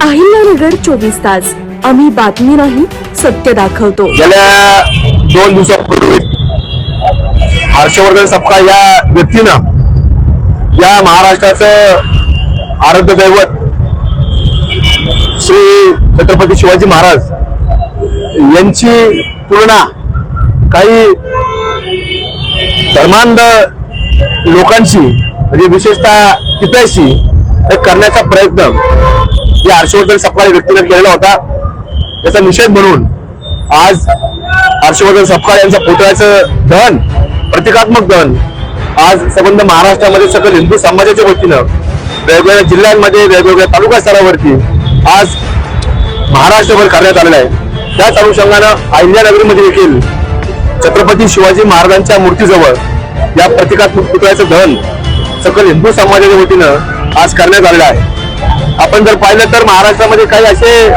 अहिल्यानगर 24 तास. आम्ही बातमी नाही सत्य दाखवतो. गेल्या 2 दिवसापूर्वी हर्षवर्धन सपकाळ या व्यक्तीनं या महाराष्ट्राचं आराध्य दैवत श्री छत्रपती शिवाजी महाराज यांची तुलना काही धर्मांध लोकांशी म्हणजे विशेषतः पित्याशी करण्याचा प्रयत्न या हर्षवर्धन सपकाळ व्यक्तीने केलेला होता. त्याचा निषेध म्हणून आज हर्षवर्धन सपकाळ यांच्या पुतळ्याचं दहन, प्रतिकात्मक दहन आज संबंध महाराष्ट्रामध्ये सकल हिंदू समाजाच्या वतीनं वेगवेगळ्या जिल्ह्यांमध्ये वेगवेगळ्या तालुका स्तरावरती आज महाराष्ट्रभर करण्यात आलेलं आहे. त्याच अनुषंगानं अहिल्यानगरीमध्ये देखील छत्रपती शिवाजी महाराजांच्या मूर्तीजवळ या प्रतिकात्मक पुतळ्याचं दहन सकल हिंदू समाजाच्या वतीनं आज करण्यात आलेलं आहे. आपण जर पाहिलं तर महाराष्ट्रामध्ये काही असे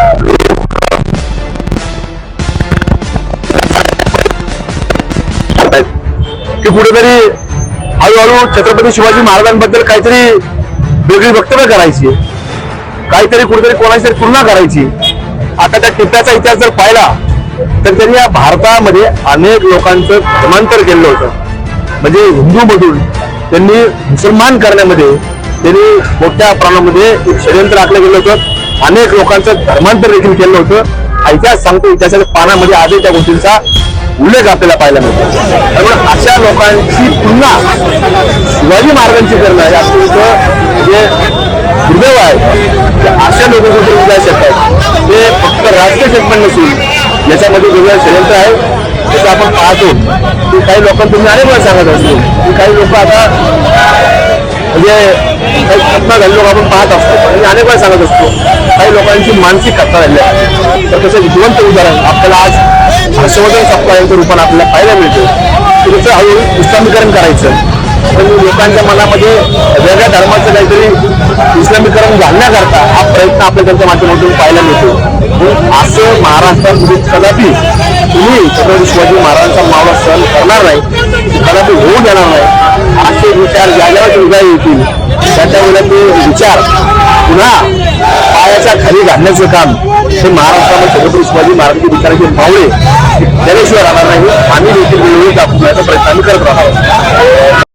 की कुठेतरी हळूहळू छत्रपती शिवाजी महाराजांबद्दल काहीतरी वेगळी वक्तव्य करायची, काहीतरी कुठेतरी कोणाची तुलना करायची. आता त्या टिप्प्याचा इतिहास जर पाहिला तर त्यांनी या भारतामध्ये अनेक लोकांचं धर्मांतर केलं होतं. म्हणजे हिंदू मधून त्यांनी मुसलमान करण्यामध्ये त्यांनी मोठ्या प्रमाणामध्ये एक षडयंत्र आखलं गेलं होतं. अनेक लोकांचं धर्मांतर देखील केलं होतं. इतिहास सांगतो, इतिहासाच्या पानामध्ये आजही त्या गोष्टींचा उल्लेख आपल्याला पाहायला मिळतो. त्यामुळे अशा लोकांची तुलना शिवाजी महाराजांची करणं हे अत्यंत जे दुर्दैव आहे. अशा लोकांचे उद्या शकतात ते फक्त राजकीय स्टेटमेंट नसून याच्यामध्ये वेगवेगळं षडयंत्र आहे. जसं आपण पाहतो की काही लोकांना तुम्ही अनेक वेळा सांगत असतो की काही लोक आता म्हणजे काही घटना झाली लोक आपण पाहत असतो, आणि अनेक वेळा सांगत असतो काही लोकांची मानसिक घटना झाली आहे. तर तसं जिवंत उदाहरण आपल्याला आज हर्षवर्धन सपकाळ यांच्या रूपाने आपल्याला पाहायला मिळतं की त्याचं हळूहळू इस्लामीकरण करायचं, पण लोकांच्या मनामध्ये वेगळ्या धर्माचं काहीतरी इस्लामीकरण घालण्याकरता हा प्रयत्न आपल्या त्यांच्या माध्यमातून पाहायला मिळतो. असं महाराष्ट्रात कदापि तुम्ही छत्रपती शिवाजी महाराजांचा मावळा सहन करणार नाही, कदापि होऊ देणार नाही. असे विचार ज्या ज्यावेळेस उद्या येतील त्याच्या वेळेला ते विचार पुन्हा पायाच्या खाली घालण्याचं काम हे महाराष्ट्रामध्ये छत्रपती शिवाजी महाराजांचे विचाराचे मावळे त्याशिवाय राहणार नाही. आम्ही देखील वेळोवेळी दाखवण्याचा प्रयत्न करत राहणार.